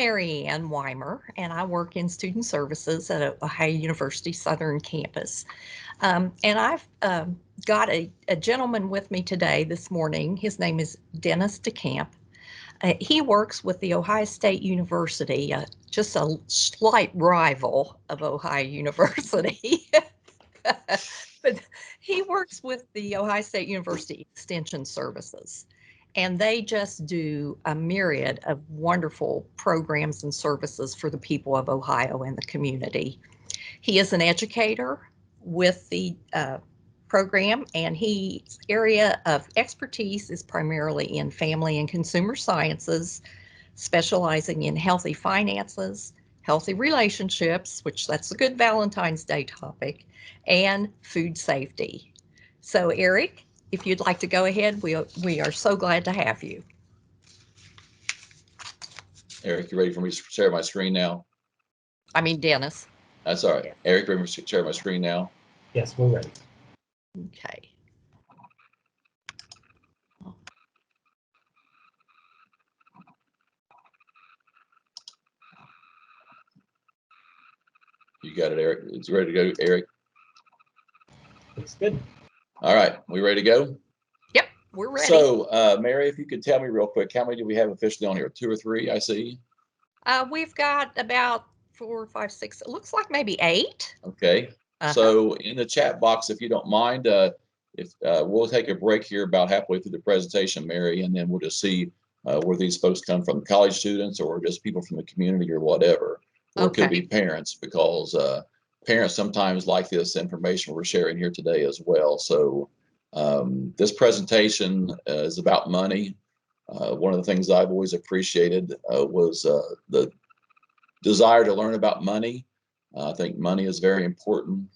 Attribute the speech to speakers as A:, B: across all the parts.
A: Mary Ann Weimer, and I work in student services at Ohio University Southern Campus. And I've got a gentleman with me today, this morning. His name is Dennis DeCamp. He works with the Ohio State University, just a slight rival of Ohio University. But he works with the Ohio State University Extension Services, and they just do a myriad of wonderful programs and services for the people of Ohio and the community. He is an educator with the program, and his area of expertise is primarily in family and consumer sciences, specializing in healthy finances, healthy relationships, which that's a good Valentine's Day topic, and food safety. So, Eric, if you'd like to go ahead, we are so glad to have you.
B: Eric, you ready for me to share my screen now?
A: I mean, Dennis.
B: That's all right. Yeah. Eric, ready to share my screen now?
C: Yes, we're ready.
A: Okay.
B: You got it, Eric. It's ready to go, Eric.
C: Looks good.
B: All right, we ready to go?
A: Yep, we're ready.
B: So, Mary, if you could tell me real quick, how many do we have officially on here? 2 or 3, I see.
A: We've got about 4, 5, 6. It looks like maybe 8.
B: Okay. So in the chat box, if you don't mind, if we'll take a break here about halfway through the presentation, Mary, and then we'll just see where these folks come from, college students or just people from the community or whatever. Or it could be parents, because parents sometimes like this information we're sharing here today as well. So this presentation is about money. One of the things I've always appreciated was the desire to learn about money. I think money is very important.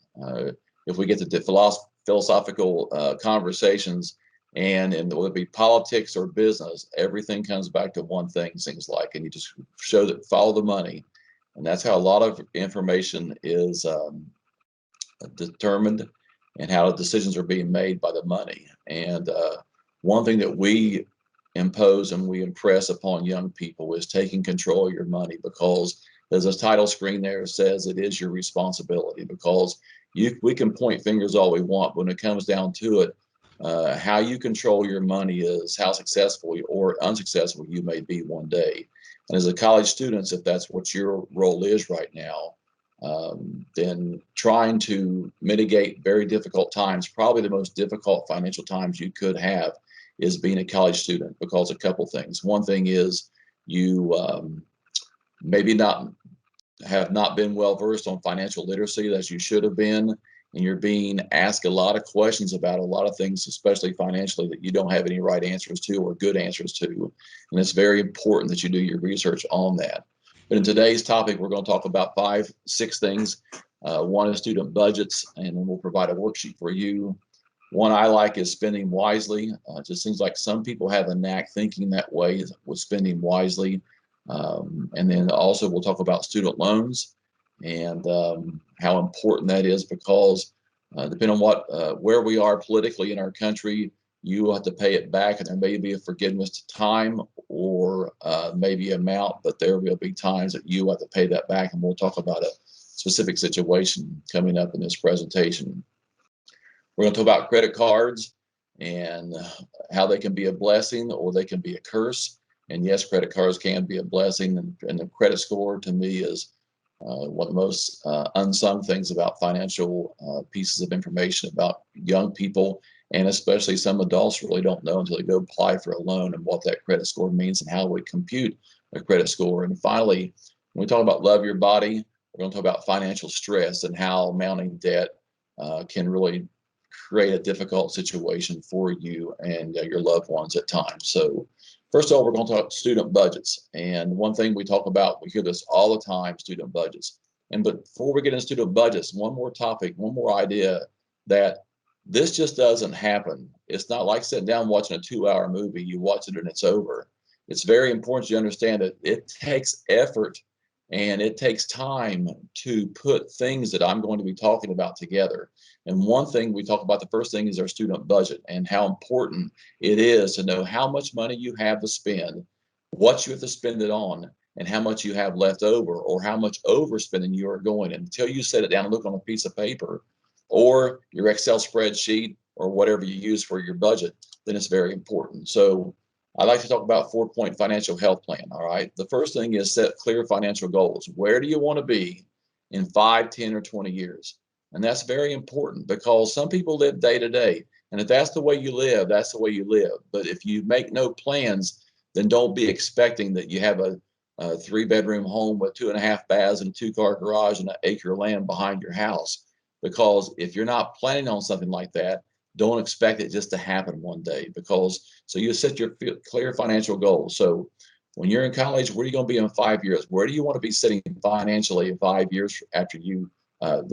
B: If we get to philosophical conversations, and whether it be politics or business, everything comes back to one thing, seems like, and you just show that, follow the money. And that's how a lot of information is determined, and how decisions are being made by the money. And one thing that we impose and we impress upon young people is taking control of your money, because as the title screen there says, it is your responsibility. Because we can point fingers all we want, but when it comes down to it, how you control your money is how successful or unsuccessful you may be one day. And as a college student, if that's what your role is right now, then trying to mitigate very difficult times, probably the most difficult financial times you could have, is being a college student, because a couple things. One thing is you maybe have not been well versed on financial literacy as you should have been, and you're being asked a lot of questions about a lot of things, especially financially, that you don't have any right answers to or good answers to. And it's very important that you do your research on that. But in today's topic, we're going to talk about 5, 6 things. One is student budgets, and then we'll provide a worksheet for you. One I like is spending wisely. It just seems like some people have a knack thinking that way, with spending wisely. And then also we'll talk about student loans and how important that is, because depending on where we are politically in our country, you will have to pay it back, and there may be a forgiveness to time or maybe amount, but there will be times that you have to pay that back, and we'll talk about a specific situation coming up in this presentation. We're going to talk about credit cards and how they can be a blessing or they can be a curse. And yes, credit cards can be a blessing, and the credit score to me is one of the most unsung things about financial pieces of information about young people, and especially some adults really don't know until they go apply for a loan and what that credit score means and how we compute a credit score. And finally, when we talk about love your body, we're going to talk about financial stress and how mounting debt can really create a difficult situation for you and your loved ones at times. So first of all, we're going to talk student budgets. And one thing we talk about, we hear this all the time, student budgets. But before we get into student budgets, one more topic, one more idea, that this just doesn't happen. It's not like sitting down watching a 2-hour movie, you watch it and it's over. It's very important you understand that it takes effort and it takes time to put things that I'm going to be talking about together. And one thing we talk about, the first thing, is our student budget, and how important it is to know how much money you have to spend, what you have to spend it on, and how much you have left over, or how much overspending you are going. And until you set it down and look on a piece of paper or your Excel spreadsheet or whatever you use for your budget, then it's very important. So I like to talk about 4-point financial health plan. All right. The first thing is set clear financial goals. Where do you want to be in 5, 10, or 20 years? And that's very important because some people live day to day. And if that's the way you live, that's the way you live. But if you make no plans, then don't be expecting that you have a 3-bedroom home with 2.5 baths and a 2-car garage and an acre of land behind your house. Because if you're not planning on something like that, don't expect it just to happen one day. So you set your clear financial goals. So when you're in college, where are you going to be in 5 years? Where do you want to be sitting financially in 5 years after the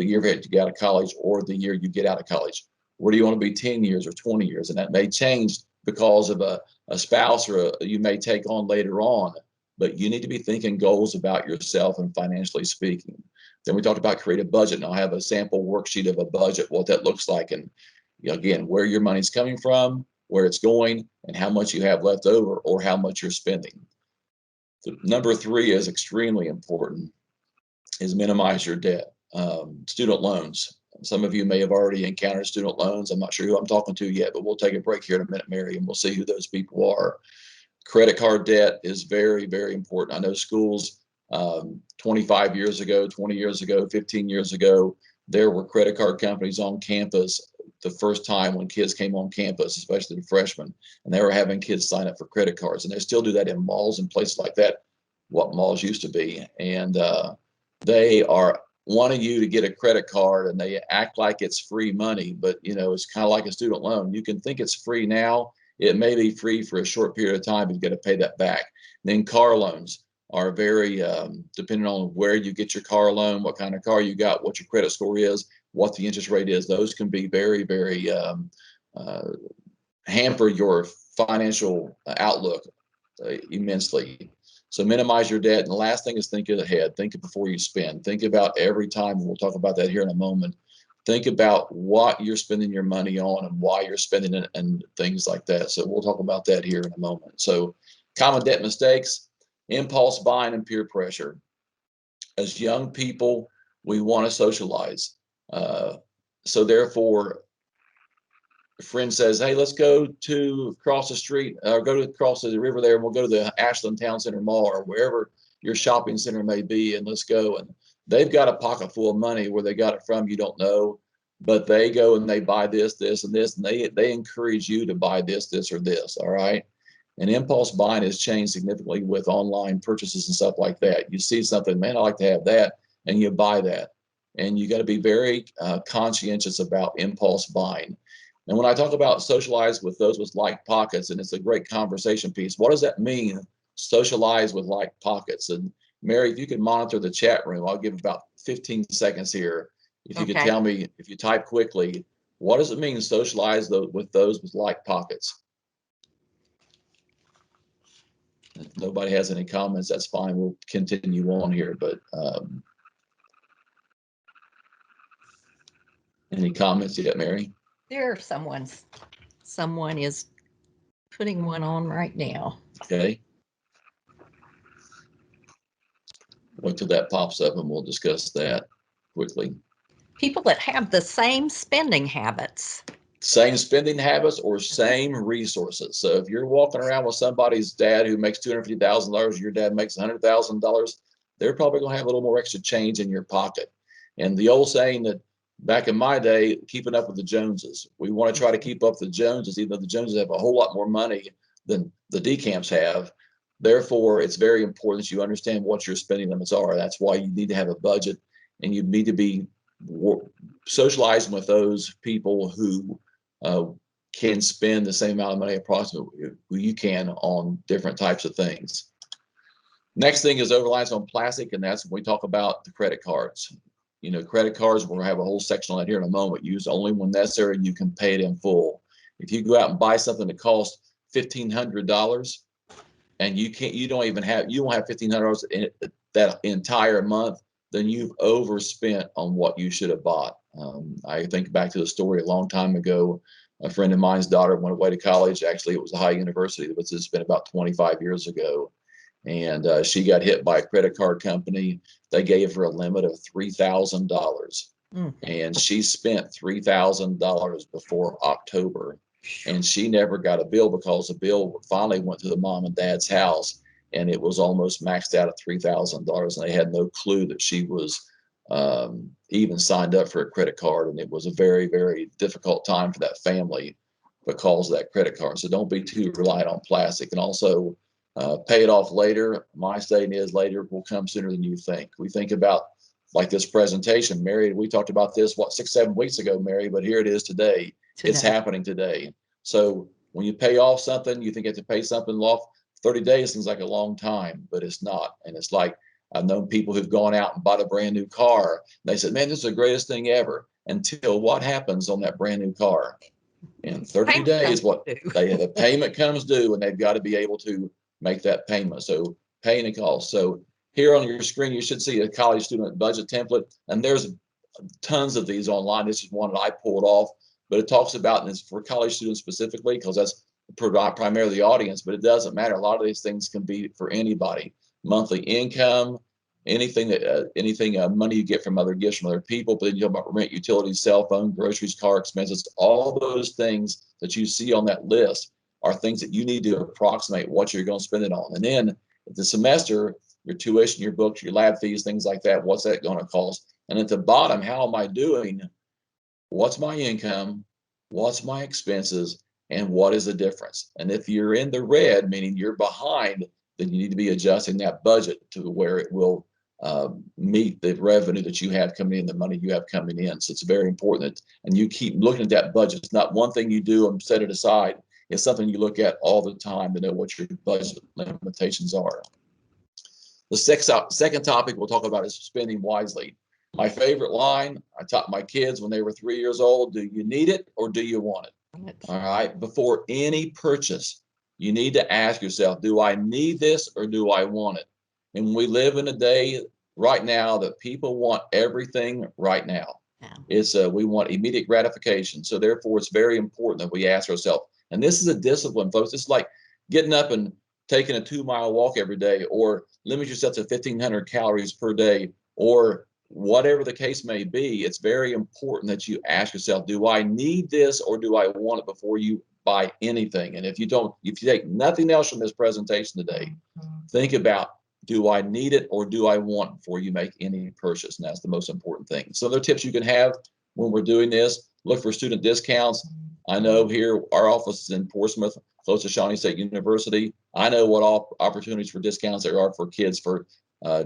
B: year that you get out of college, or the year you get out of college? Where do you want to be 10 years or 20 years? And that may change because of a spouse you may take on later on. But you need to be thinking goals about yourself and financially speaking. Then we talked about create a budget, and I'll have a sample worksheet of a budget, what that looks like, and again, where your money's coming from, where it's going, and how much you have left over or how much you're spending. So number 3 is extremely important, is minimize your debt. Student loans. Some of you may have already encountered student loans. I'm not sure who I'm talking to yet, but we'll take a break here in a minute, Mary, and we'll see who those people are. Credit card debt is very, very important. I know schools 25 years ago, 20 years ago, 15 years ago, there were credit card companies on campus the first time when kids came on campus, especially the freshmen, and they were having kids sign up for credit cards. And they still do that in malls and places like that, what malls used to be. And they are wanting you to get a credit card, and they act like it's free money, but it's kind of like a student loan. You can think it's free now. It may be free for a short period of time, but you got to pay that back. Then car loans are very depending on where you get your car loan, what kind of car you got, what your credit score is, what the interest rate is. Those can be very, very hamper your financial outlook immensely. So minimize your debt. And the last thing is think ahead. Think before you spend. Think about every time, and we'll talk about that here in a moment. Think about what you're spending your money on and why you're spending it and things like that. So we'll talk about that here in a moment. So common debt mistakes, impulse buying and peer pressure. As young people, we want to socialize. So therefore, a friend says, hey, let's go to across the street or go to across the river there, and we'll go to the Ashland Town Center Mall or wherever your shopping center may be, and let's go. And they've got a pocket full of money. Where they got it from, you don't know, but they go and they buy this, this, and this, and they encourage you to buy this, this, or this. All right. And impulse buying has changed significantly with online purchases and stuff like that. You see something, man, I like to have that, and you buy that. And you got to be very conscientious about impulse buying. And when I talk about socialize with those with like pockets, and it's a great conversation piece, what does that mean? Socialize with like pockets. And Mary, if you could monitor the chat room, I'll give about 15 seconds here. If you could tell me, if you type quickly, what does it mean socialize with those with like pockets? If nobody has any comments, that's fine. We'll continue on here. But any comments yet, Mary?
A: There are someone is putting one on right now.
B: Okay. Wait till that pops up and we'll discuss that quickly.
A: People that have the same spending habits.
B: Same spending habits or same resources. So if you're walking around with somebody's dad who makes $250,000, your dad makes $100,000, they're probably going to have a little more extra change in your pocket. And the old saying that back in my day, keeping up with the Joneses. We want to try to keep up with the Joneses, even though the Joneses have a whole lot more money than the decamps have. Therefore, it's very important that you understand what your spending limits are. That's why you need to have a budget, and you need to be socializing with those people who can spend the same amount of money approximately you can on different types of things. Next thing is over-reliance on plastic, and that's when we talk about the credit cards. Credit cards, we're going to have a whole section on that here in a moment. Use only when necessary, and you can pay it in full. If you go out and buy something that costs $1,500 and you don't have $1,500 in that entire month, then you've overspent on what you should have bought. I think back to the story a long time ago. A friend of mine's daughter went away to college. Actually, it was a high university, but it's been about 25 years ago. and she got hit by a credit card company. They gave her a limit of $3,000, and she spent $3,000 before October, and she never got a bill because the bill finally went to the mom and dad's house, and it was almost maxed out at $3,000, and they had no clue that she was even signed up for a credit card, and it was a very, very difficult time for that family because of that credit card. So don't be too reliant on plastic, and also pay it off later. My statement is later will come sooner than you think. We think about like this presentation, Mary, we talked about this, what, 6, 7 weeks ago, Mary, but here it is today. It's happening today. So when you pay off something, you think you have to pay something off 30 days seems like a long time, but it's not. And it's like, I've known people who've gone out and bought a brand new car. They said, man, this is the greatest thing ever, until what happens on that brand new car? In 30 days, what the payment comes due, and they've got to be able to make that payment. So paying the cost. So here on your screen, you should see a college student budget template, and there's tons of these online. This is one that I pulled off, but it talks about, and it's for college students specifically, because that's primarily the audience, but it doesn't matter. A lot of these things can be for anybody. Monthly income, anything money you get from other gifts from other people, but then you talk about rent, utilities, cell phone, groceries, car expenses, all those things that you see on that list are things that you need to approximate what you're going to spend it on. And then the semester, your tuition, your books, your lab fees, things like that, what's that going to cost? And at the bottom, how am I doing? What's my income? What's my expenses? And what is the difference? And if you're in the red, meaning you're behind, then you need to be adjusting that budget to where it will meet the revenue that you have coming in, the money you have coming in. So it's very important. And you keep looking at that budget. It's not one thing you do and set it aside. It's something you look at all the time to know what your budget limitations are. The second topic we'll talk about is spending wisely. My favorite line, I taught my kids when they were 3 years old, do you need it or do you want it? All right. Before any purchase, you need to ask yourself, do I need this or do I want it? And we live in a day right now that people want everything right now. Yeah. We want immediate gratification. So therefore, it's very important that we ask ourselves, and this is a discipline, folks. It's like getting up and taking a 2-mile walk every day, or limit yourself to 1,500 calories per day, or whatever the case may be. It's very important that you ask yourself, do I need this or do I want it before you buy anything? And if you take nothing else from this presentation today, think about, do I need it or do I want it before you make any purchase? And that's the most important thing. Some other tips you can have when we're doing this, look for student discounts. I know here our office is in Portsmouth, close to Shawnee State University. I know what all opportunities for discounts there are for kids for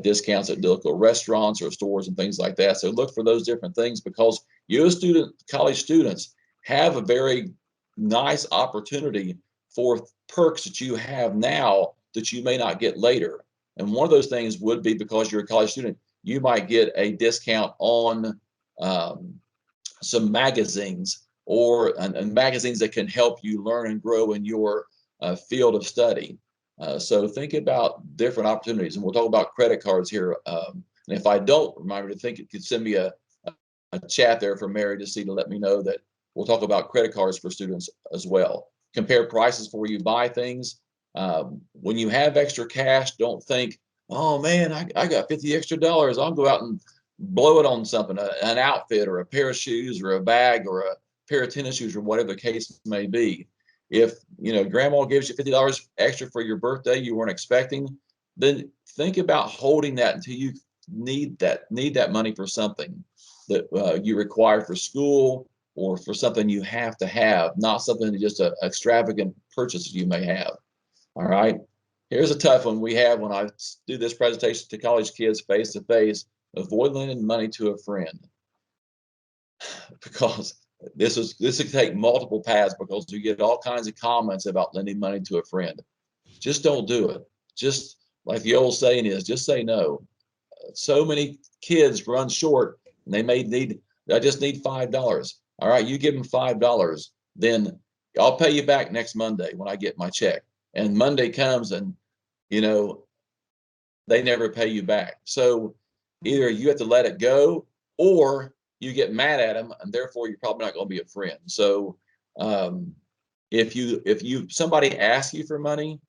B: discounts at local restaurants or stores and things like that. So look for those different things, because you college students have a very nice opportunity for perks that you have now that you may not get later. And one of those things would be, because you're a college student, you might get a discount on some magazines and magazines that can help you learn and grow in your field of study. So think about different opportunities, and we'll talk about credit cards here. And if I don't remember to think, it could send me a chat there for Mary to see, to let me know that we'll talk about credit cards for students as well. Compare prices before you buy things. When you have extra cash, don't think, oh man, I got $50 extra. I'll go out and blow it on something, an outfit or a pair of shoes or a bag or a pair of tennis shoes or whatever the case may be. If grandma gives you $50 extra for your birthday you weren't expecting, then think about holding that until you need that money for something that you require for school or for something you have to have, not something just an extravagant purchase you may have. All right. Here's a tough one we have when I do this presentation to college kids face to face: avoid lending money to a friend. Because this could take multiple paths, because you get all kinds of comments about lending money to a friend. Just don't do it. Just like the old saying is, just say no. So many kids run short, and I just need $5. All right, you give them $5, then I'll pay you back next Monday when I get my check. And Monday comes and they never pay you back. So either you have to let it go, or you get mad at them, and therefore you're probably not going to be a friend. So if somebody asks you for money,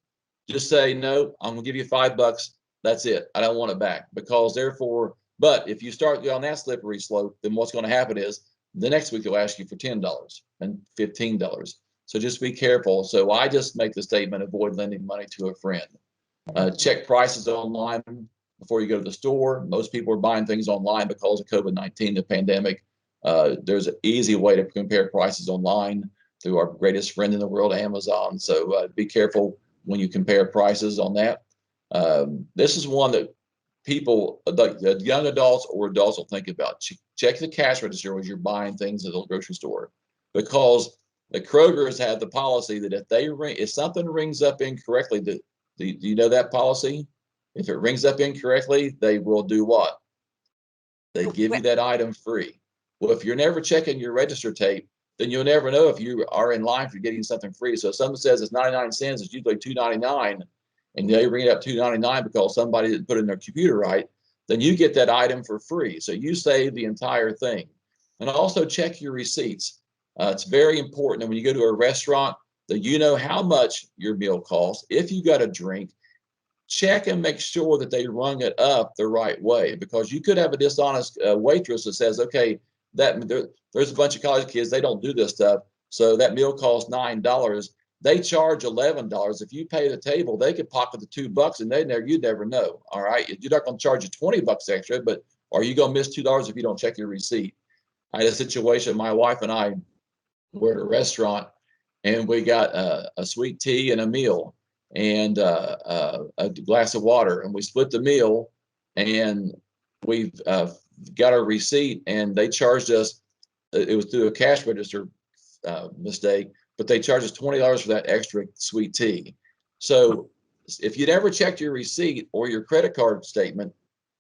B: just say, no, I'm gonna give you $5. That's it. I don't want it back, because therefore, but if you start on that slippery slope, then what's going to happen is the next week they'll ask you for $10 and $15. So just be careful. So I just make the statement, avoid lending money to a friend. Check prices online before you go to the store. Most people are buying things online because of COVID-19, the pandemic. There's an easy way to compare prices online through our greatest friend in the world, Amazon. So be careful when you compare prices on that. This is one that people, young adults or adults, will think about. Check the cash register as you're buying things at the grocery store, because the Kroger's have the policy that if something rings up incorrectly, do you know that policy? If it rings up incorrectly, they will do what? They give you that item free. Well, if you're never checking your register tape, then you'll never know if you are in line for getting something free. So if someone says it's 99 cents, it's usually $2.99, and they bring it up $2.99 because somebody didn't put it in their computer right, then you get that item for free. So you save the entire thing. And also check your receipts. It's very important that when you go to a restaurant, that you know how much your meal costs. If you got a drink, check and make sure that they rung it up the right way, because you could have a dishonest waitress that says, okay, there's a bunch of college kids, they don't do this stuff, so that meal costs $9. They charge $11. If you pay the table, they could pocket the $2, and you'd never know. All right, you're not going to charge you $20 extra, but are you going to miss $2 if you don't check your receipt? I had a situation. My wife and I were at a restaurant, and we got a sweet tea and a meal, and a glass of water, and we split the meal, and we got our receipt, and they charged us. It was through a cash register mistake, but they charged us $20 for that extra sweet tea. So if you'd ever checked your receipt or your credit card statement,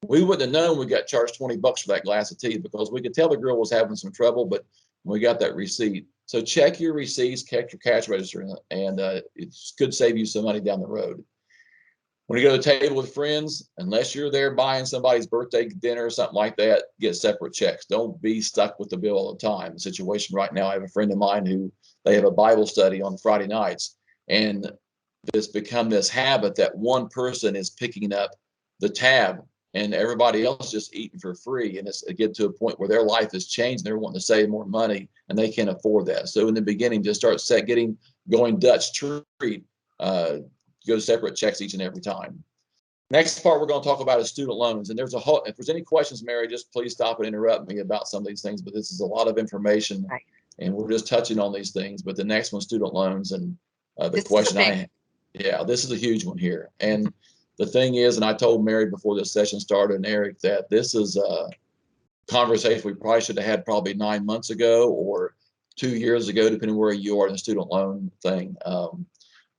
B: we wouldn't have known we got charged $20 for that glass of tea, because we could tell the girl was having some trouble, but we got that receipt. So check your receipts, check your cash register, and it could save you some money down the road. When you go to the table with friends, unless you're there buying somebody's birthday dinner or something like that, get separate checks. Don't be stuck with the bill all the time. The situation right now, I have a friend of mine who they have a Bible study on Friday nights, and it's become this habit that one person is picking up the tab and everybody else just eating for free. And it gets to a point where their life has changed and they're wanting to save more money, and they can't afford that. So in the beginning, just start going Dutch treat, go separate checks each and every time. Next part we're going to talk about is student loans. And if there's any questions, Mary, just please stop and interrupt me about some of these things, but this is a lot of information,
A: Right.
B: and we're just touching on these things. But the next one, student loans, and the
A: This is
B: question
A: a big-
B: this is a huge one here. And the thing is, and I told Mary before this session started, and Eric, that this is a conversation we probably should have had probably 9 months ago or 2 years ago, depending where you are in the student loan thing.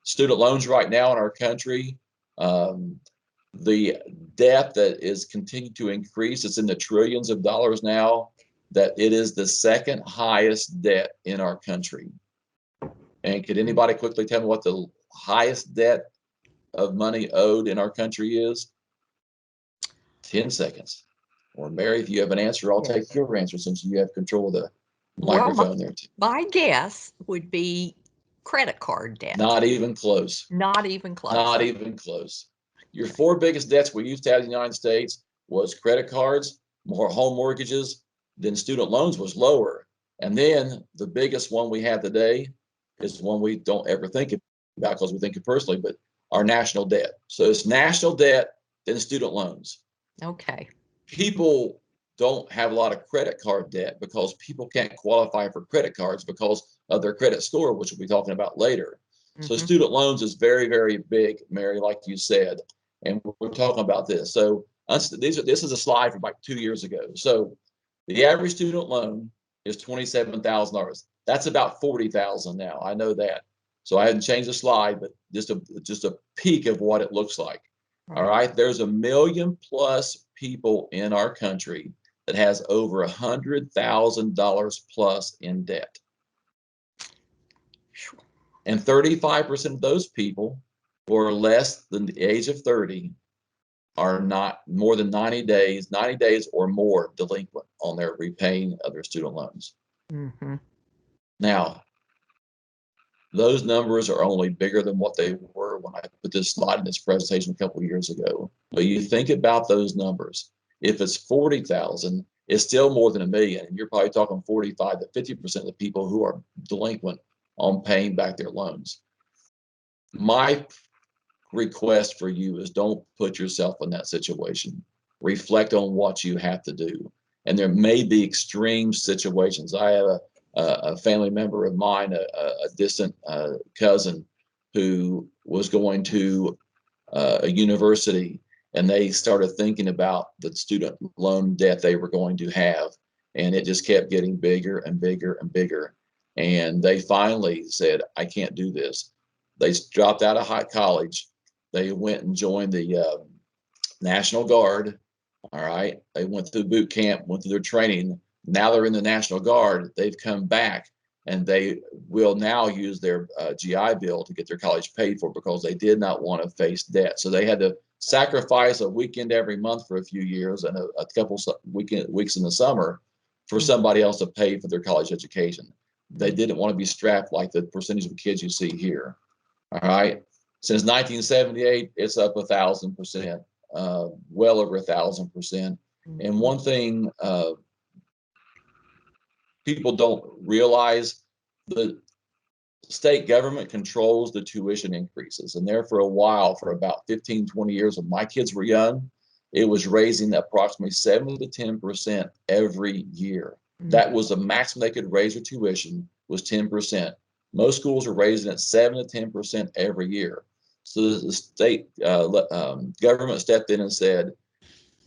B: Student loans right now in our country, the debt that is continuing to increase, it's in the trillions of dollars now, that it is the second highest debt in our country. And could anybody quickly tell me what the highest debt of money owed in our country is? 10 seconds. Or Mary, if you have an answer, I'll take your answer, since you have control of the microphone there.
A: My guess would be credit card debt.
B: Not even close.
A: Not even close.
B: Not even close. Your four biggest debts we used to have in the United States was credit cards, more home mortgages, then student loans was lower. And then the biggest one we have today is one we don't ever think about because we think it personally, but our national debt. So it's national debt, then student loans.
A: Okay.
B: People don't have a lot of credit card debt because people can't qualify for credit cards because of their credit score, which we'll be talking about later. So student loans is very, very big, Mary, like you said, and we're talking about this. So this is a slide from like 2 years ago. So the average student loan is $27,000. That's about $40,000 now. I know that. So I hadn't changed the slide, but just a peek of what it looks like.
A: Right.
B: All right, there's 1 million plus people in our country that has over $100,000 plus in debt. And 35% of those people who are less than the age of 30 are not more than 90 days or more delinquent on their repaying of their student loans.
A: Mm-hmm.
B: Now, those numbers are only bigger than what they were when I put this slide in this presentation a couple of years ago. But you think about those numbers. If it's 40,000, it's still more than 1 million. And you're probably talking 45 to 50% of the people who are delinquent on paying back their loans. My request for you is don't put yourself in that situation. Reflect on what you have to do. And there may be extreme situations. I have a family member of mine, a distant cousin, who was going to a university, and they started thinking about the student loan debt they were going to have, and it just kept getting bigger and bigger and bigger. And they finally said, I can't do this. They dropped out of high college. They went and joined the National Guard. All right. They went through boot camp, went through their training. Now they're in the National Guard. They've come back, and they will now use their GI Bill to get their college paid for, because they did not want to face debt. So they had to sacrifice a weekend every month for a few years and a couple weeks in the summer for somebody else to pay for their college education. They didn't want to be strapped like the percentage of kids you see here. All right. Since 1978, it's up 1,000%, well over 1,000%. And one thing people don't realize, the state government controls the tuition increases. And there for a while, for about 15, 20 years when my kids were young, it was raising approximately 7 to 10% every year. That was the maximum they could raise their tuition, was 10%. Most schools are raising it 7 to 10% every year. So the state government stepped in and said,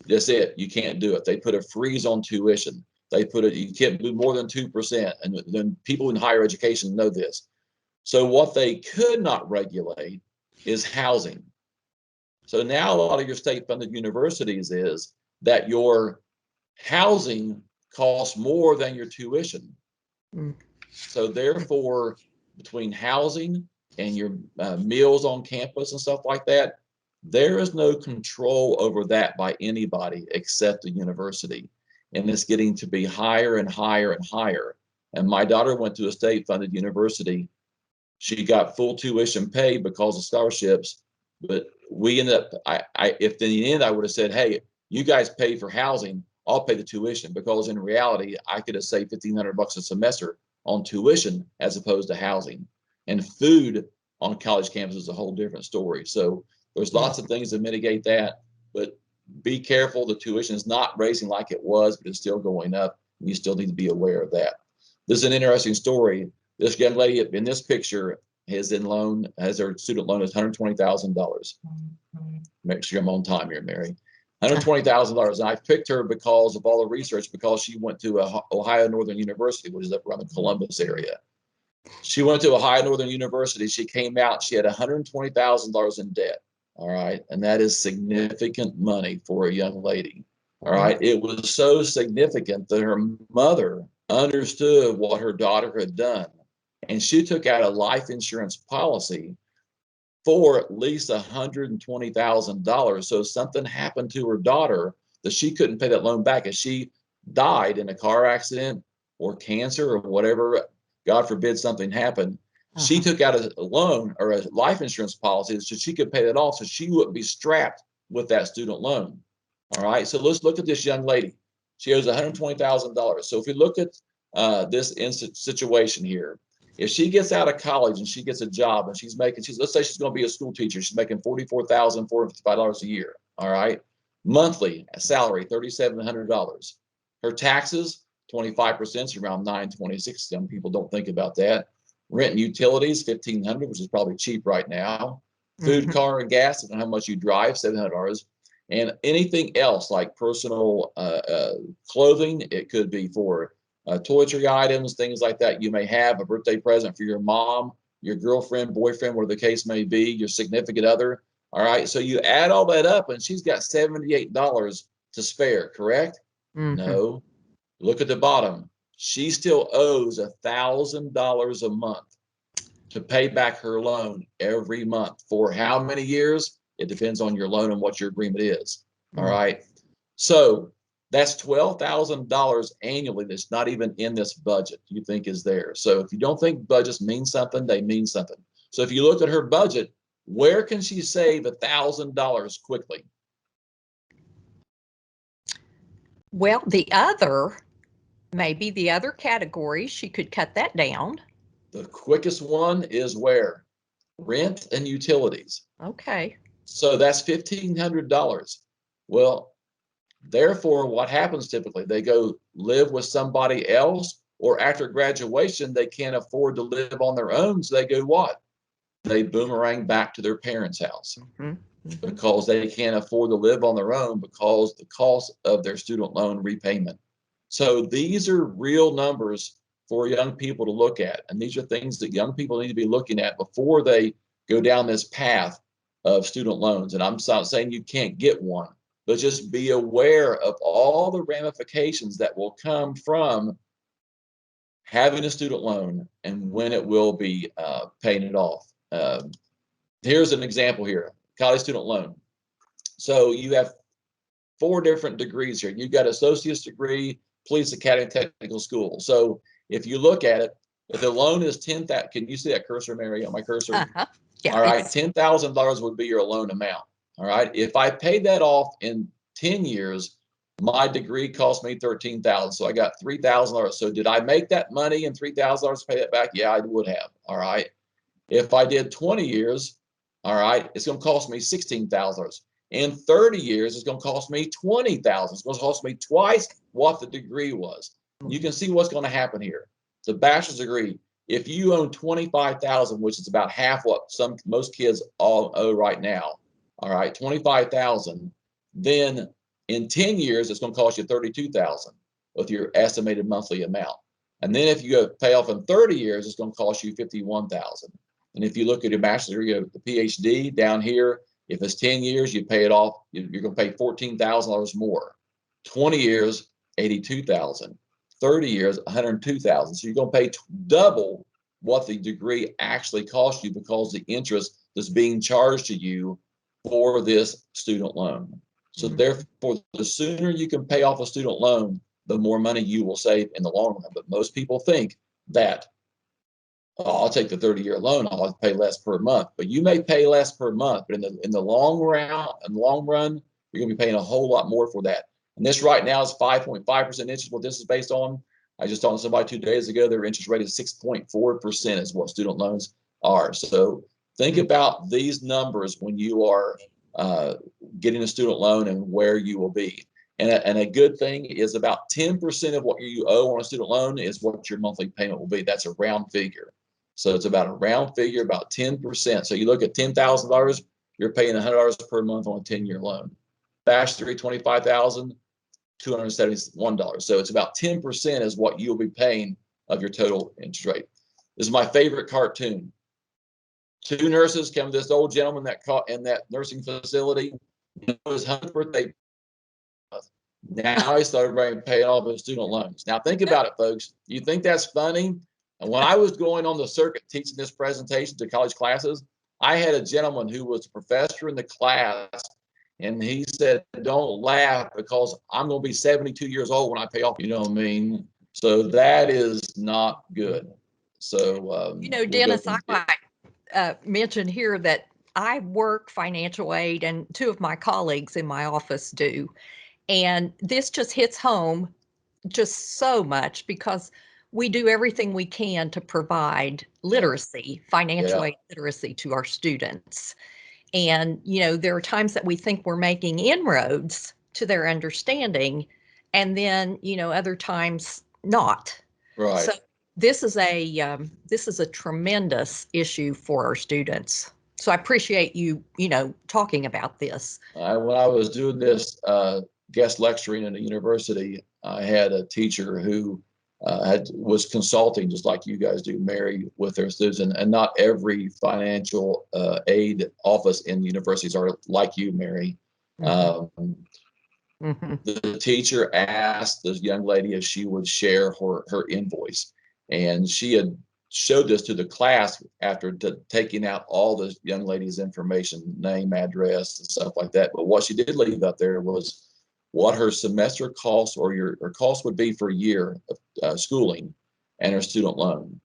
B: that's it, you can't do it. They put a freeze on tuition. They put it, you can't do more than 2%. And then people in higher education know this. So what they could not regulate is housing. So now a lot of your state-funded universities is that your housing costs more than your tuition. So therefore, between housing and your meals on campus and stuff like that, there is no control over that by anybody except the university. And it's getting to be higher and higher and higher. And my daughter went to a state-funded university. She got full tuition paid because of scholarships, but we ended up, if in the end I would have said, hey, you guys pay for housing, I'll pay the tuition, because in reality, I could have saved $1,500 a semester on tuition as opposed to housing. And food on college campus is a whole different story. So there's lots of things to mitigate that, but be careful. The tuition is not raising like it was, but it's still going up. And you still need to be aware of that. This is an interesting story. This young lady in this picture has her student loan is $120,000. Make sure I'm on time here, Mary. $120,000. And I picked her because of all the research, because she went to Ohio Northern University, which is up around the Columbus area. She went to Ohio Northern University. She came out, she had $120,000 in debt. All right. And that is significant money for a young lady. All right. It was so significant that her mother understood what her daughter had done. And she took out a life insurance policy for at least $120,000. So if something happened to her daughter, that she couldn't pay that loan back. If she died in a car accident or cancer or whatever, God forbid something happened, she took out a loan or a life insurance policy so she could pay that off, so she wouldn't be strapped with that student loan. All right. So let's look at this young lady. She owes $120,000. So if we look at this situation here, if she gets out of college and she gets a job and let's say she's going to be a school teacher, she's making $44,455 a year. All right. Monthly salary, $3,700. Her taxes, 25% is around $926. Some people don't think about that. Rent and utilities, $1,500, which is probably cheap right now. Food, car, and gas, depending on how much you drive, $700. And anything else like personal clothing, it could be for toiletry items, things like that. You may have a birthday present for your mom, your girlfriend, boyfriend, whatever the case may be, your significant other. All right. So you add all that up and she's got $78 to spare, correct? No. Look at the bottom. She still owes $1,000 a month to pay back her loan every month. For how many years? It depends on your loan and what your agreement is. All right. So That's $12,000 annually that's not even in this budget you think is there. So if you don't think budgets mean something, they mean something. So if you look at her budget, where can she save $1,000 quickly?
A: Well, maybe the other category, she could cut that down.
B: The quickest one is where? Rent and utilities.
A: Okay.
B: So that's $1,500. Well, therefore, what happens typically? They go live with somebody else, or after graduation, they can't afford to live on their own. So they go what? They boomerang back to their parents' house because they can't afford to live on their own because the cost of their student loan repayment. So these are real numbers for young people to look at. And these are things that young people need to be looking at before they go down this path of student loans. And I'm not saying you can't get one, but just be aware of all the ramifications that will come from having a student loan and when it will be paying it off. Here's an example here, college student loan. So you have 4 different degrees here. You've got associate's degree, police academy, technical school. So if you look at it, if the loan is 10,000, can you see that cursor, Mary, on my cursor?
A: Yeah,
B: all right, $10,000 would be your loan amount. All right, if I paid that off in 10 years, my degree cost me $13,000. So I got $3,000. So did I make that money and $3,000 to pay that back? Yeah, I would have. All right. If I did 20 years, all right, it's going to cost me $16,000. In 30 years, it's going to cost me $20,000. It's going to cost me twice what the degree was. You can see what's going to happen here. The bachelor's degree, if you own $25,000, which is about half what most kids all owe right now, all right, $25,000, then in 10 years, it's going to cost you $32,000 with your estimated monthly amount. And then if you go pay off in 30 years, it's going to cost you $51,000. And if you look at your bachelor's degree, the PhD down here, if it's 10 years, you pay it off, you're going to pay $14,000 more. 20 years, $82,000. 30 years, $102,000. So you're going to pay double what the degree actually cost you because the interest that's being charged to you for this student loan. So therefore, the sooner you can pay off a student loan, the more money you will save in the long run. But most people think that, oh, I'll take the 30-year loan, I'll pay less per month. But you may pay less per month, but in the long run, you're going to be paying a whole lot more for that. And this right now is 5.5% interest. What this is based on, I just talked to somebody 2 days ago, their interest rate is 6.4% is what student loans are. So think about these numbers when you are getting a student loan and where you will be. And a good thing is about 10% of what you owe on a student loan is what your monthly payment will be. That's a round figure. So it's about a round figure, about 10%. So you look at $10,000, you're paying $100 per month on a 10-year loan. Bachelor degree, $25,000, $271. So it's about 10% is what you'll be paying of your total interest rate. This is my favorite cartoon. 2 nurses come to this old gentleman that caught in that nursing facility. It was his 100th birthday. Now he started paying off his student loans. Now think about it, folks. You think that's funny? And when I was going on the circuit teaching this presentation to college classes, I had a gentleman who was a professor in the class, and he said, "Don't laugh because I'm going to be 72 years old when I pay off." You know what I mean? So that is not good. So
A: Dennis, I might mention here that I work financial aid, and 2 of my colleagues in my office do. And this just hits home just so much because we do everything we can to provide literacy, financial aid literacy to our students. And, there are times that we think we're making inroads to their understanding, and then, other times not.
B: Right.
A: So this is a tremendous issue for our students. So I appreciate you, talking about this.
B: When I was doing this guest lecturing in a university, I had a teacher who was consulting just like you guys do, Mary, with their students. And not every financial aid office in universities are like you, Mary. The teacher asked this young lady if she would share her invoice. And she had showed this to the class after taking out all the young lady's information, name, address, and stuff like that. But what she did leave up there was what her semester cost or your cost would be for a year of schooling and her student loan.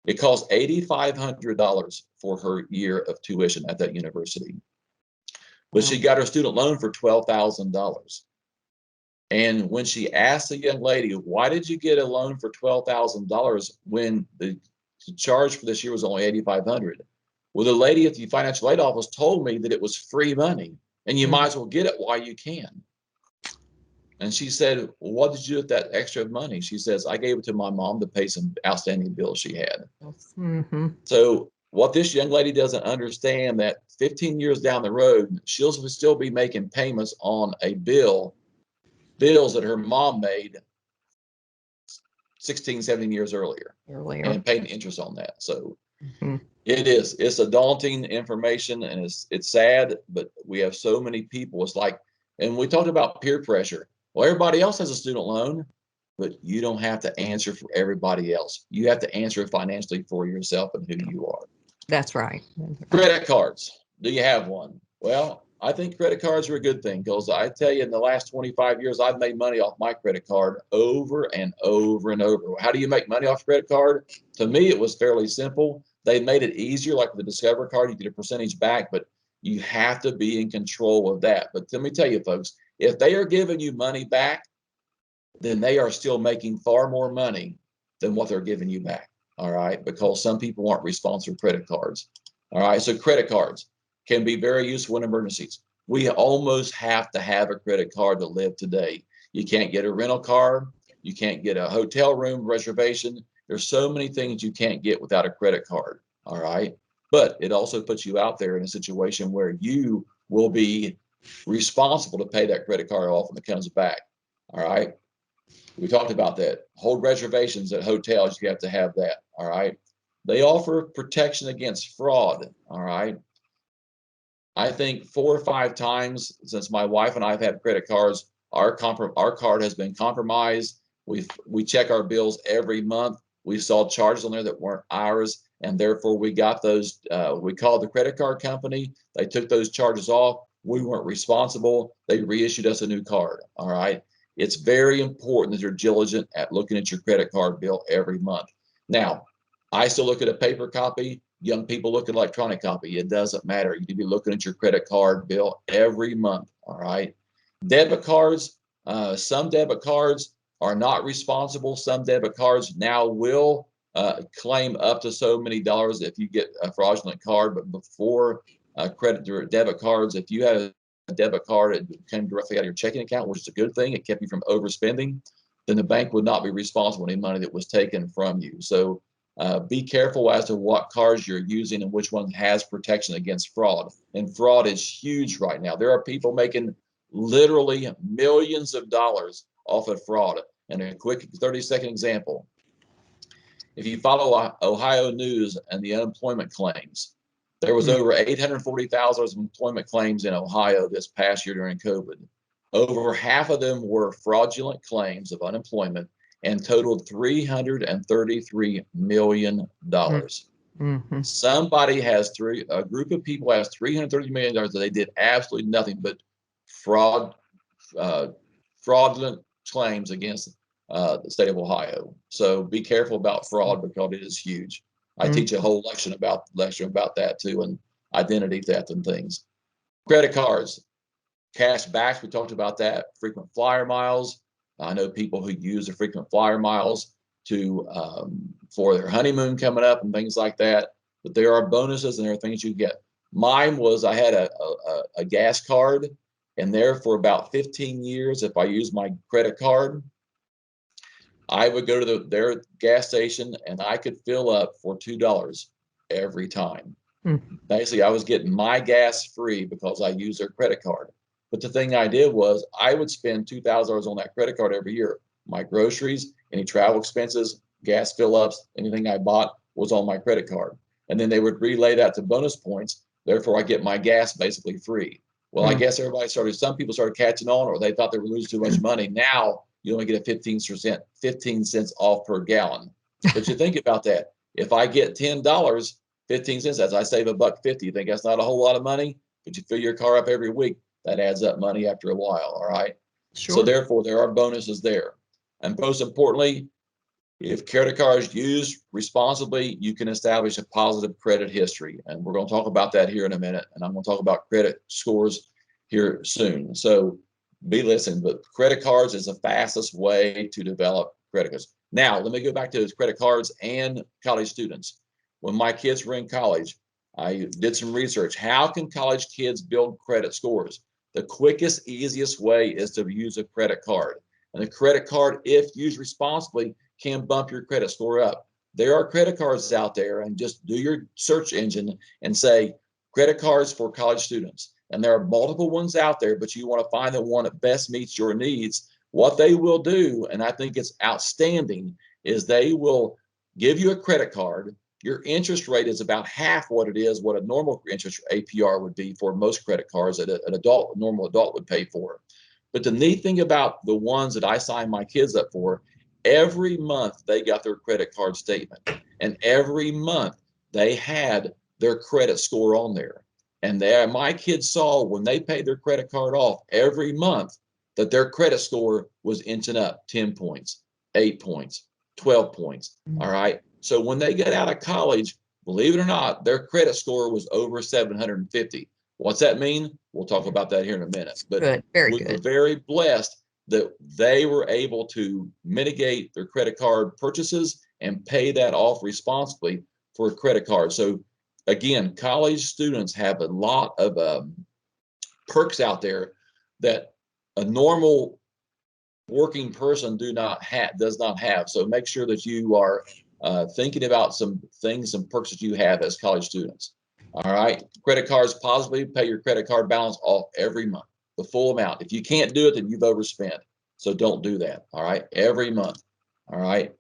B: It costs $8,500 for her year of tuition at that university. But she got her student loan for $12,000. And when she asked the young lady, why did you get a loan for $12,000 when the charge for this year was only $8,500? Well, the lady at the financial aid office told me that it was free money and you might as well get it while you can. And she said, well, what did you do with that extra money? She says, I gave it to my mom to pay some outstanding bills she had.
A: Mm-hmm.
B: So what this young lady doesn't understand, that 15 years down the road, she'll still be making payments on bills that her mom made 16, 17 years earlier. And paying interest on that. So it's a daunting information, and it's sad, but we have so many people. It's like, and we talked about peer pressure. Well, everybody else has a student loan, but you don't have to answer for everybody else. You have to answer financially for yourself and who you are.
A: That's right.
B: Credit cards. Do you have one? Well, I think credit cards are a good thing, because I tell you, in the last 25 years, I've made money off my credit card over and over and over. How do you make money off a credit card? To me, it was fairly simple. They made it easier, like the Discover card, you get a percentage back, but you have to be in control of that. But let me tell you, folks, if they are giving you money back, then they are still making far more money than what they're giving you back. All right, because some people aren't responsible for credit cards. All right, so credit cards can be very useful in emergencies. We almost have to have a credit card to live today. You can't get a rental car. You can't get a hotel room reservation. There's so many things you can't get without a credit card. All right. But it also puts you out there in a situation where you will be responsible to pay that credit card off when it comes back. All right. We talked about that. Hold reservations at hotels. You have to have that. All right. They offer protection against fraud. All right. I think 4 or 5 times since my wife and I have had credit cards, our card has been compromised. We check our bills every month. We saw charges on there that weren't ours, and therefore we got those. We called the credit card company. They took those charges off. We weren't responsible. They reissued us a new card. All right. It's very important that you're diligent at looking at your credit card bill every month. Now, I still look at a paper copy. Young people look at electronic copy. It doesn't matter. You need to be looking at your credit card bill every month. All right. Debit cards. Some debit cards are not responsible. Some debit cards now will claim up to so many dollars if you get a fraudulent card. But before credit or debit cards, if you had a debit card, it came directly out of your checking account, which is a good thing. It kept you from overspending. Then the bank would not be responsible for any money that was taken from you. So be careful as to what cards you're using and which one has protection against fraud. And fraud is huge right now. There are people making literally millions of dollars off of fraud. And a quick 30-second example. If you follow Ohio news and the unemployment claims, there was over 840,000 employment claims in Ohio this past year during COVID. Over half of them were fraudulent claims of unemployment and totaled $333 million. Somebody has a group of people has $330 million that they did absolutely nothing but fraudulent claims against the state of Ohio. So be careful about fraud, because it is huge. I teach a whole lecture about that too, and identity theft and things. Credit cards, cash backs, we talked about that. Frequent flyer miles. I know people who use the frequent flyer miles to for their honeymoon coming up and things like that. But there are bonuses and there are things you get. Mine was, I had a gas card, and there for about 15 years, if I used my credit card, I would go to their gas station and I could fill up for $2 every time. Basically, I was getting my gas free because I used their credit card. But the thing I did was I would spend $2,000 on that credit card every year. My groceries, any travel expenses, gas fill ups, anything I bought was on my credit card. And then they would relay that to bonus points. Therefore, I get my gas basically free. Well, I guess some people started catching on, or they thought they were losing too much money. Now you only get a 15 cents off per gallon. But you think about that. If I get $10, 15 cents, as I save $1.50, you think that's not a whole lot of money, but you fill your car up every week. that adds up money after a while. All right. So
A: Sure.
B: therefore, there are bonuses there. And most importantly, if credit cards used responsibly, you can establish a positive credit history. And we're going to talk about that here in a minute. And I'm going to talk about credit scores here soon. So be listening, but credit cards is the fastest way to develop credit cards. Now, let me go back to those credit cards and college students. When my kids were in college, I did some research. How can college kids build credit scores? The quickest, easiest way is to use a credit card. And the credit card, if used responsibly, can bump your credit score up. There are credit cards out there, and just do your search engine and say credit cards for college students. And there are multiple ones out there, but you want to find the one that best meets your needs. What they will do, and I think it's outstanding, is they will give you a credit card. Your interest rate is about half what it is, what a normal interest APR would be for most credit cards that an adult, normal adult would pay for. But the neat thing about the ones that I sign my kids up for, every month they got their credit card statement, and every month they had their credit score on there. And there, my kids saw when they paid their credit card off every month that their credit score was inching up 10 points, 8 points, 12 points. All right. So when they get out of college, believe it or not, their credit score was over 750. What's that mean? We'll talk about that here in a minute. But
A: Good. Very
B: we were
A: good.
B: very blessed that they were able to mitigate their credit card purchases and pay that off responsibly for a credit card. So again, college students have a lot of perks out there that a normal working person does not have. So make sure that you are thinking about some things, some perks that you have as college students. All right, credit cards, positively pay your credit card balance off every month, the full amount. If you can't do it, then you've overspent. So don't do that. All right, every month. All right,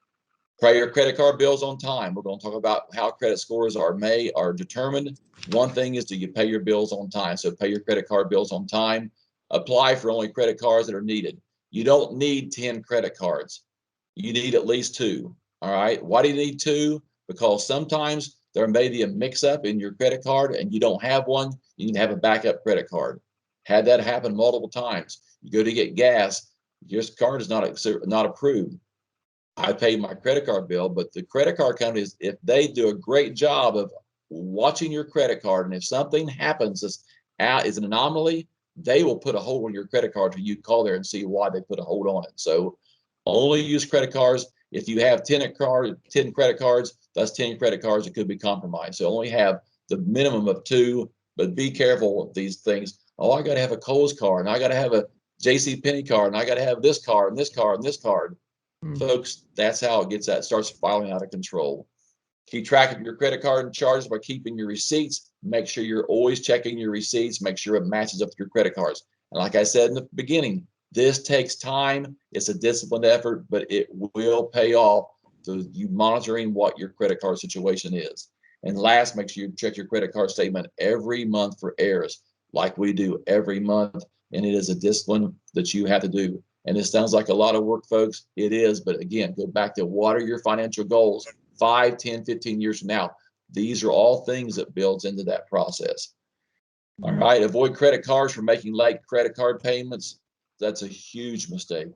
B: pay your credit card bills on time. We're going to talk about how credit scores are determined. One thing is, do you pay your bills on time? So pay your credit card bills on time. Apply for only credit cards that are needed. You don't need 10 credit cards. You need at least 2. All right. Why do you need 2? Because sometimes there may be a mix up in your credit card and you don't have one. You need to have a backup credit card. Had that happen multiple times. You go to get gas, your card is not approved. I pay my credit card bill, but the credit card companies, if they do a great job of watching your credit card, and if something happens that's is an anomaly, they will put a hold on your credit card till you call there and see why they put a hold on it. So only use credit cards. If you have 10 credit cards, that's 10 credit cards that could be compromised. So only have the minimum of 2, but be careful with these things. Oh, I got to have a Kohl's card, and I got to have a JC Penney card, and I got to have this card and this card and this card. Folks, that's how it starts spiraling out of control. Keep track of your credit card charges by keeping your receipts. Make sure you're always checking your receipts. Make sure it matches up with your credit cards. And like I said in the beginning, this takes time. It's a disciplined effort, but it will pay off through you monitoring what your credit card situation is. And last, make sure you check your credit card statement every month for errors, like we do every month. And it is a discipline that you have to do. And this sounds like a lot of work, folks. It is. But again, go back to what are your financial goals 5, 10, 15 years from now? These are all things that builds into that process. All right. Avoid credit cards for making late credit card payments. That's a huge mistake.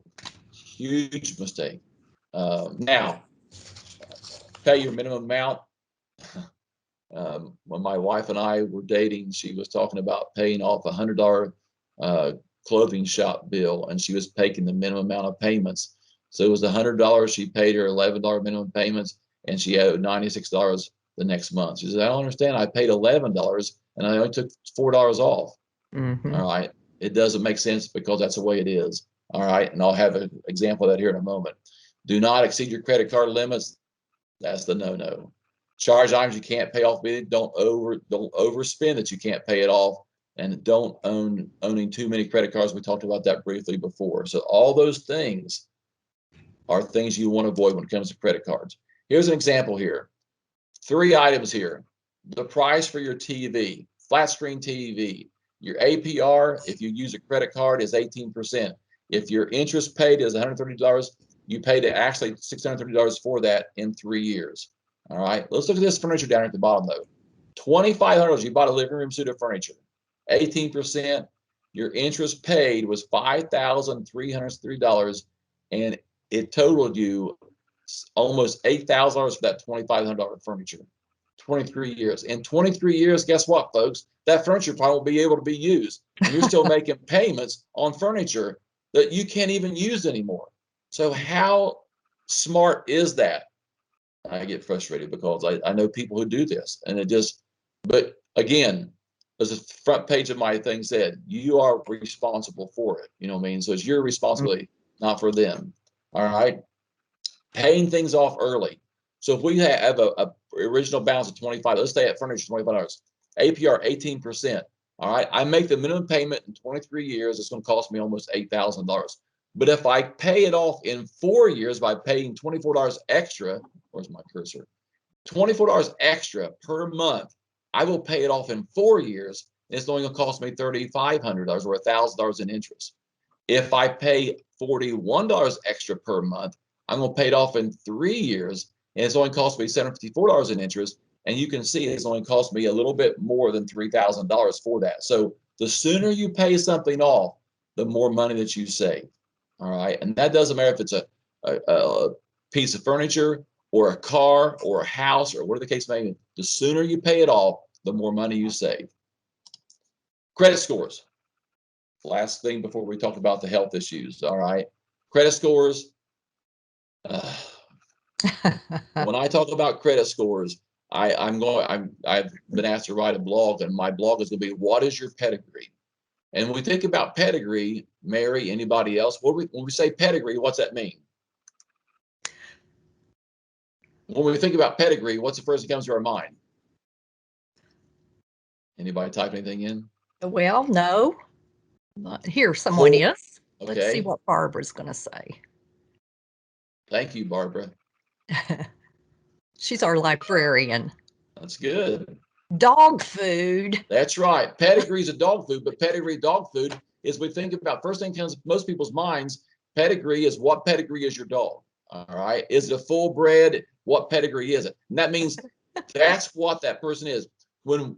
B: Huge mistake. Now, pay your minimum amount. When my wife and I were dating, she was talking about paying off $100 clothing shop bill, and she was paying the minimum amount of payments. So it was $100. She paid her $11 minimum payments, and she owed $96 the next month. She said, I don't understand. I paid $11 and I only took $4 off.
A: Mm-hmm.
B: All right. It doesn't make sense because that's the way it is. All right. And I'll have an example of that here in a moment. Do not exceed your credit card limits. That's the no-no. Charge items you can't pay off. Don't overspend that you can't pay it off. And don't owning too many credit cards. We talked about that briefly before. So all those things are things you want to avoid when it comes to credit cards. Here's an example here. 3 items here. The price for your TV, flat screen TV. Your APR, if you use a credit card, is 18%. If your interest paid is $130, you paid actually $630 for that in 3 years. All right. Let's look at this furniture down at the bottom, though. $2,500, you bought a living room suite of furniture. 18%. your interest paid was $5,303, and it totaled you almost $8,000 for that $2,500 furniture. 23 years. In 23 years, guess what, folks? That furniture probably won't be able to be used. And you're still making payments on furniture that you can't even use anymore. So how smart is that? I get frustrated because I know people who do this, and it just, but again, as the front page of my thing said, you are responsible for it. You know what I mean? So it's your responsibility, not for them. All right. Paying things off early. So if we have a original balance of 25, let's say at furniture $25, APR 18%. All right. I make the minimum payment in 23 years. It's going to cost me almost $8,000. But if I pay it off in 4 years by paying $24 extra, where's my cursor? $24 extra per month, I will pay it off in 4 years. And it's only going to cost me $3,500 or $1,000 in interest. If I pay $41 extra per month, I'm going to pay it off in 3 years, and it's only cost me $754 in interest. And you can see it's only cost me a little bit more than $3,000 for that. So the sooner you pay something off, the more money that you save. All right. And that doesn't matter if it's a piece of furniture or a car or a house or whatever the case may be. The sooner you pay it off, the more money you save. Credit scores. Last thing before we talk about the health issues. All right. Credit scores. When I talk about credit scores, I've been asked to write a blog, and my blog is going to be, what is your pedigree? And when we think about pedigree, Mary, anybody else, when we say pedigree, what's that mean? When we think about pedigree, what's the first that comes to our mind? Anybody type anything in?
A: Well, no. Here, someone is. Let's see
B: Okay.
A: what Barbara's going to say.
B: Thank you, Barbara.
A: She's our librarian.
B: That's good.
A: Dog food.
B: That's right. Pedigree is a dog food, but pedigree dog food is, we think about, first thing comes to most people's minds, pedigree is, what pedigree is your dog? All right. Is it a full bred? What pedigree is it? And that means that's what that person is. When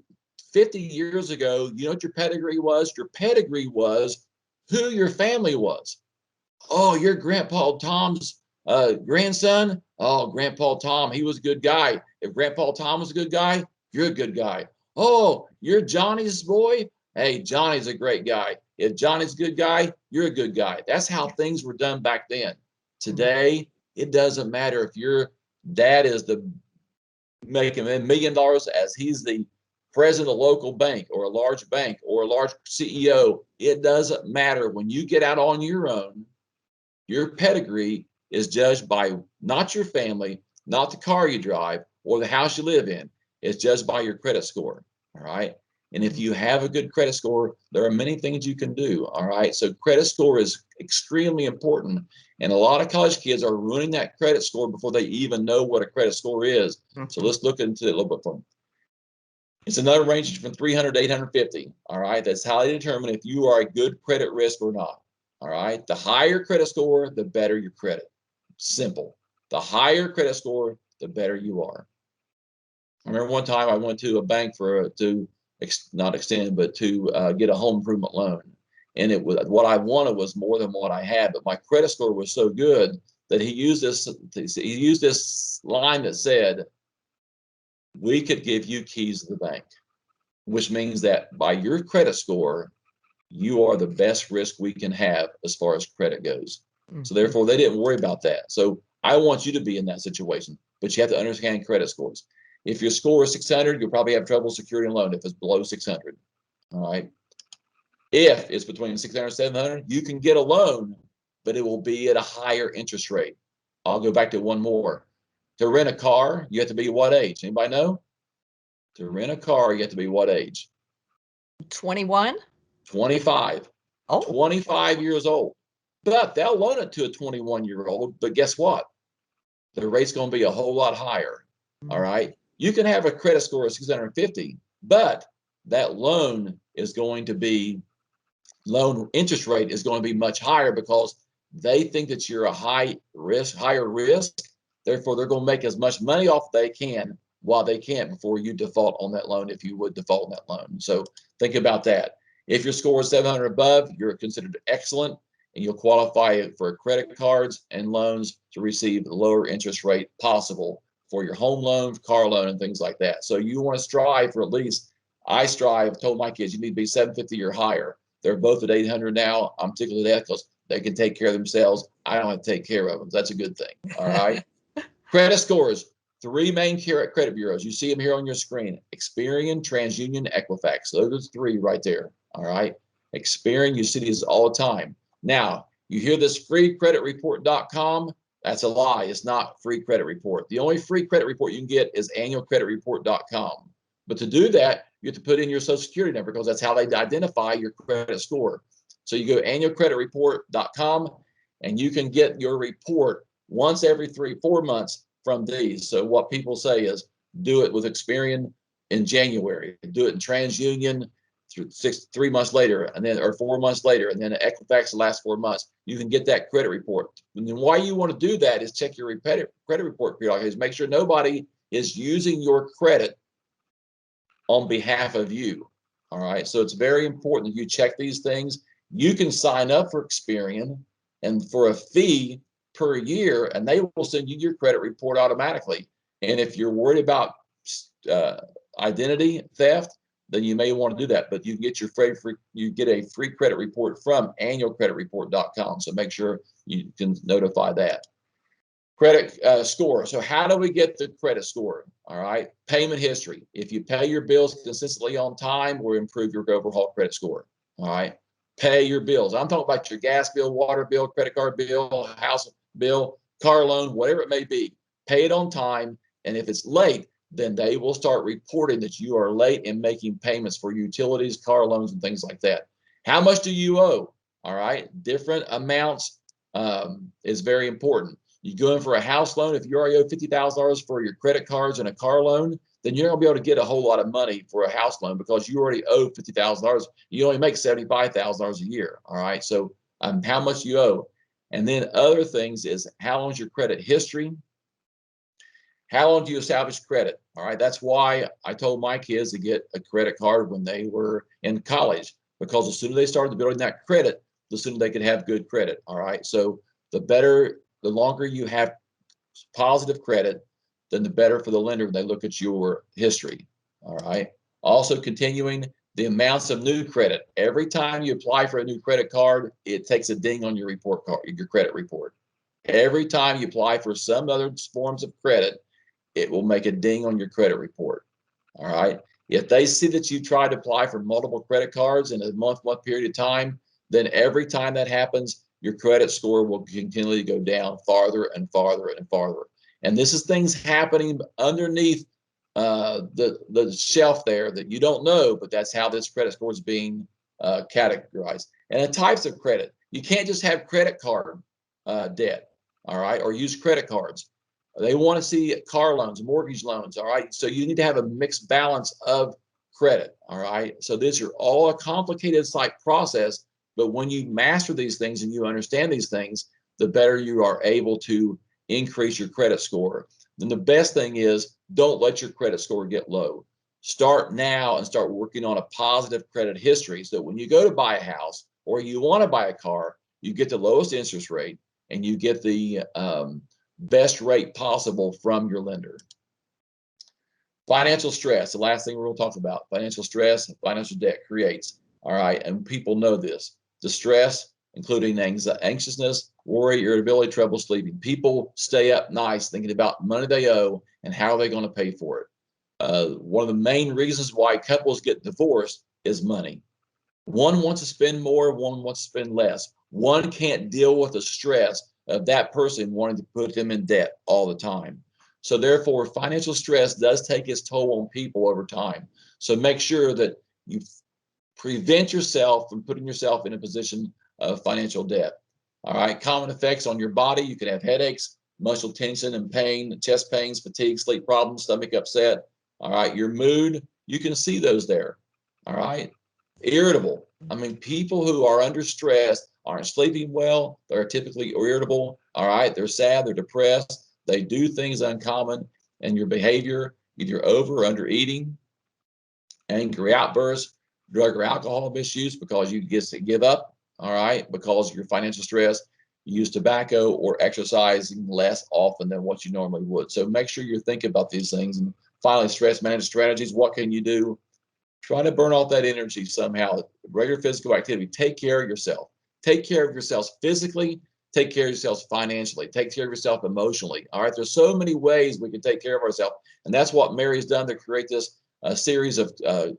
B: 50 years ago, you know what your pedigree was? Your pedigree was who your family was. Oh, you're Grandpa Tom's grandson. Oh, Grandpa Tom, he was a good guy. If Grandpa Tom was a good guy, you're a good guy. Oh, you're Johnny's boy. Hey, Johnny's a great guy. If Johnny's a good guy, you're a good guy. That's how things were done back then. Today, it doesn't matter if your dad is making $1 million as he's the president of a local bank or a large CEO. It doesn't matter. When you get out on your own, your pedigree is judged by not your family, not the car you drive or the house you live in. It's judged by your credit score. All right. And if you have a good credit score, there are many things you can do. All right. So credit score is extremely important. And a lot of college kids are ruining that credit score before they even know what a credit score is. So let's look into it a little bit further. It's another range from 300 to 850. All right. That's how they determine if you are a good credit risk or not. All right. The higher credit score, the better your credit. Simple. The higher credit score, the better you are. I remember one time I went to a bank not extend, but to get a home improvement loan. And it was, what I wanted was more than what I had, but my credit score was so good that he used this line that said, we could give you keys to the bank, which means that by your credit score, you are the best risk we can have as far as credit goes. So therefore, they didn't worry about that. So I want you to be in that situation, but you have to understand credit scores. If your score is 600, you'll probably have trouble securing a loan if it's below 600. All right. If it's between 600 and 700, you can get a loan, but it will be at a higher interest rate. I'll go back to one more. To rent a car, you have to be what age? Anybody know? To rent a car, you have to be what age?
A: 21?
B: 25.
A: Oh.
B: 25 years old. But they'll loan it to a 21-year-old. But guess what? The rate's going to be a whole lot higher. All right. You can have a credit score of 650, but that loan interest rate is going to be much higher because they think that you're a higher risk. Therefore, they're going to make as much money off they can while they can before you default on that loan, if you would default on that loan. So think about that. If your score is 700 above, you're considered excellent, and you'll qualify for credit cards and loans to receive the lower interest rate possible for your home loan, car loan, and things like that. So you want to strive for at least, I strive, told my kids, you need to be 750 or higher. They're both at 800 now. I'm tickled to death because they can take care of themselves. I don't have to take care of them. That's a good thing. All right. Credit scores. 3 main credit bureaus. You see them here on your screen. Experian, TransUnion, Equifax. Those are the 3 right there. All right. Experian, you see these all the time. Now, you hear this freecreditreport.com. That's a lie. It's not free credit report. The only free credit report you can get is annualcreditreport.com. But to do that, you have to put in your social security number because that's how they identify your credit score. So you go annualcreditreport.com and you can get your report once every 4 months from these. So what people say is do it with Experian in January, do it in TransUnion 3 months later, and then or 4 months later, and then Equifax the last 4 months. You can get that credit report. And then why you want to do that is check your credit report periodically. Make sure nobody is using your credit on behalf of you. All right. So it's very important that you check these things. You can sign up for Experian and for a fee per year, and they will send you your credit report automatically. And if you're worried about identity theft, then you may want to do that. But you can get you get a free credit report from annualcreditreport.com. So make sure you can notify that. Credit score. So how do we get the credit score? All right. Payment history. If you pay your bills consistently on time, will improve your overall credit score. All right. Pay your bills. I'm talking about your gas bill, water bill, credit card bill, house bill, car loan, whatever it may be. Pay it on time. And if it's late, then they will start reporting that you are late in making payments for utilities, car loans, and things like that. How much do you owe? All right. Different amounts is very important. You go in for a house loan, if you already owe $50,000 for your credit cards and a car loan, then you're not going to be able to get a whole lot of money for a house loan because you already owe $50,000. You only make $75,000 a year. All right. So how much you owe. And then other things is how long's your credit history? How long do you establish credit? All right. That's why I told my kids to get a credit card when they were in college, because as soon as they started building that credit, the sooner they could have good credit. All right. So the longer you have positive credit, then the better for the lender when they look at your history. All right. Also, continuing the amounts of new credit. Every time you apply for a new credit card, it takes a ding on your report card, your credit report. Every time you apply for some other forms of credit, it will make a ding on your credit report. All right. If they see that you tried to apply for multiple credit cards in a month period of time, then every time that happens, your credit score will continually go down farther and farther and farther. And this is things happening underneath the shelf there that you don't know, but that's how this credit score is being categorized. And the types of credit. You can't just have credit card debt, all right, or use credit cards. They want to see car loans, mortgage loans, all right? So you need to have a mixed balance of credit, all right? So these are all a complicated process. But when you master these things and you understand these things, the better you are able to increase your credit score. And the best thing is don't let your credit score get low. Start now and start working on a positive credit history so that when you go to buy a house or you want to buy a car, you get the lowest interest rate and you get the best rate possible from your lender. Financial stress, the last thing we're going to talk about. Financial stress, financial debt creates. All right, and people know this. Distress, including anxiousness, worry, irritability, trouble sleeping. People stay up nights thinking about money they owe and how are they going to pay for it. One of the main reasons why couples get divorced is money. One wants to spend more, one wants to spend less. One can't deal with the stress of that person wanting to put them in debt all the time. So therefore, financial stress does take its toll on people over time. So make sure that you prevent yourself from putting yourself in a position of financial debt. All right. Common effects on your body. You can have headaches, muscle tension and pain, chest pains, fatigue, sleep problems, stomach upset. All right. Your mood, you can see those there. All right. Irritable. I mean, people who are under stress aren't sleeping well. They're typically irritable. All right. They're sad. They're depressed. They do things uncommon, and your behavior, either over or under eating, angry outbursts, drug or alcohol misuse because you get to give up, all right, because of your financial stress. You use tobacco or exercising less often than what you normally would. So make sure you're thinking about these things. And finally, stress management strategies. What can you do? Try to burn off that energy somehow. Regular physical activity. Take care of yourself. Take care of yourselves physically. Take care of yourselves financially. Take care of yourself emotionally. All right. There's so many ways we can take care of ourselves. And that's what Mary's done to create this series of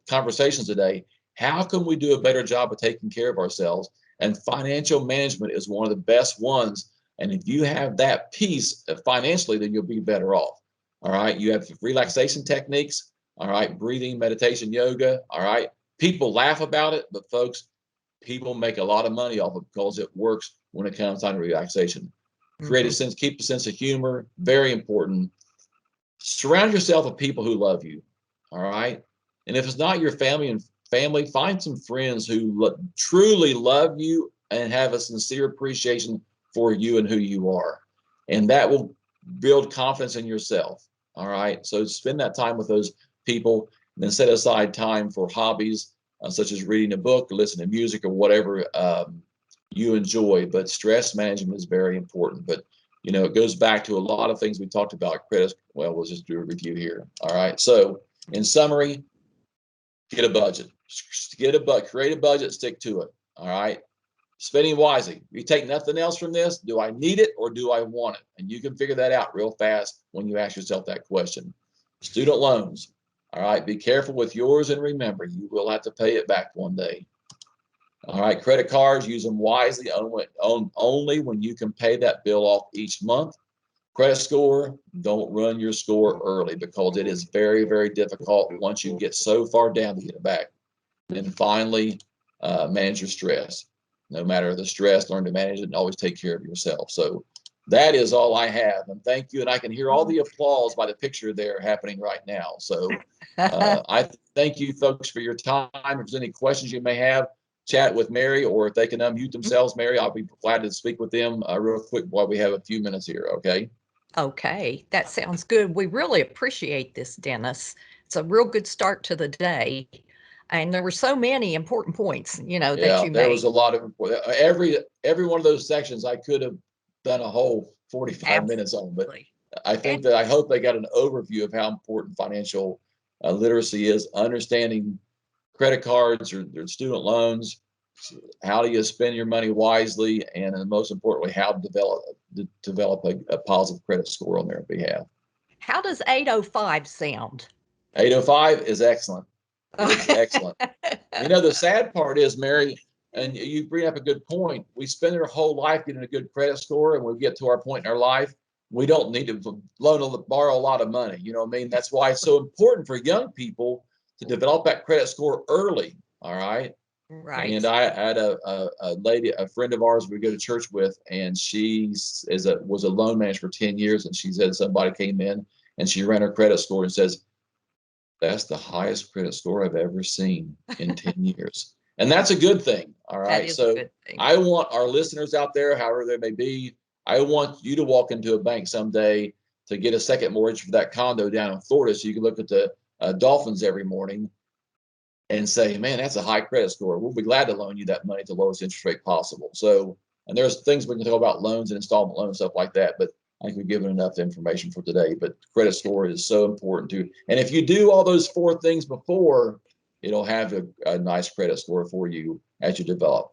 B: conversations today. How can we do a better job of taking care of ourselves? And financial management is one of the best ones. And if you have that piece financially, then you'll be better off. All right. You have relaxation techniques. All right. Breathing, meditation, yoga. All right. People laugh about it, but folks, people make a lot of money off it because it works when it comes time to relaxation. Create a sense, keep a sense of humor. Very important. Surround yourself with people who love you. All right. And if it's not your family, find some friends who truly love you and have a sincere appreciation for you and who you are. And that will build confidence in yourself. All right. So spend that time with those people and then set aside time for hobbies such as reading a book, or listening to music, or whatever you enjoy. But stress management is very important. But it goes back to a lot of things we talked about. Credit. Well, we'll just do a review here. All right. So in summary, get a budget. Create a budget, stick to it. All right. Spending wisely. You take nothing else from this. Do I need it or do I want it? And you can figure that out real fast when you ask yourself that question. Student loans. All right. Be careful with yours and remember, you will have to pay it back one day. All right. Credit cards, use them wisely only when you can pay that bill off each month. Credit score, don't run your score early because it is very, very difficult once you get so far down to get it back. And finally, manage your stress. No matter the stress, learn to manage it and always take care of yourself. So that is all I have. And thank you. And I can hear all the applause by the picture there happening right now. So I thank you folks for your time. If there's any questions you may have, chat with Mary, or if they can unmute themselves, Mary, I'll be glad to speak with them real quick while we have a few minutes here. Okay.
A: Okay, that sounds good. We really appreciate this, Dennis. It's a real good start to the day. And there were so many important points, that you
B: there
A: made.
B: was a lot of every one of those sections I could have done a whole 45 minutes on, but I hope they got an overview of how important financial literacy is, understanding credit cards or student loans, how do you spend your money wisely, and most importantly, how to develop a positive credit score on their behalf.
A: How does 805 sound?
B: 805 is excellent. It's excellent. The sad part is, Mary, and you bring up a good point. We spend our whole life getting a good credit score, and we get to our point in our life, we don't need to borrow a lot of money. You know what I mean? That's why it's so important for young people to develop that credit score early. All right.
A: Right.
B: And I had a lady, a friend of ours we go to church with, and she was a loan manager for 10 years. And she said somebody came in and she ran her credit score and says, that's the highest credit score I've ever seen in 10 years. And that's a good thing. All right. So I want our listeners out there, however they may be, I want you to walk into a bank someday to get a second mortgage for that condo down in Florida so you can look at the dolphins every morning and say, man, that's a high credit score. We'll be glad to loan you that money at the lowest interest rate possible. So, and there's things we can talk about loans and installment loans, stuff like that. But I think we've given enough information for today. But credit score is so important too. And if you do all those 4 things before, it'll have a nice credit score for you as you develop.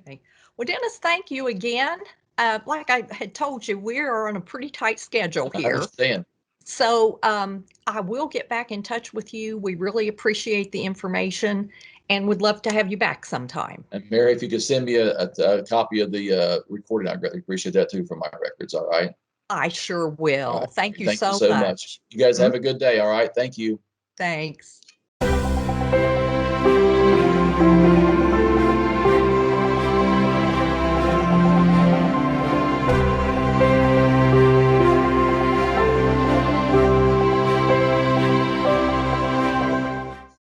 A: Okay. Well, Dennis, thank you again. Like I had told you, we are on a pretty tight schedule here.
B: I understand.
A: So I will get back in touch with you. We really appreciate the information and would love to have you back sometime.
B: And Mary, if you could send me a copy of the recording, I'd greatly appreciate that too for my records. All right.
A: I sure will.
B: Right.
A: Thank you
B: so
A: so much.
B: You guys have a good day. All right. Thank you.
A: Thanks.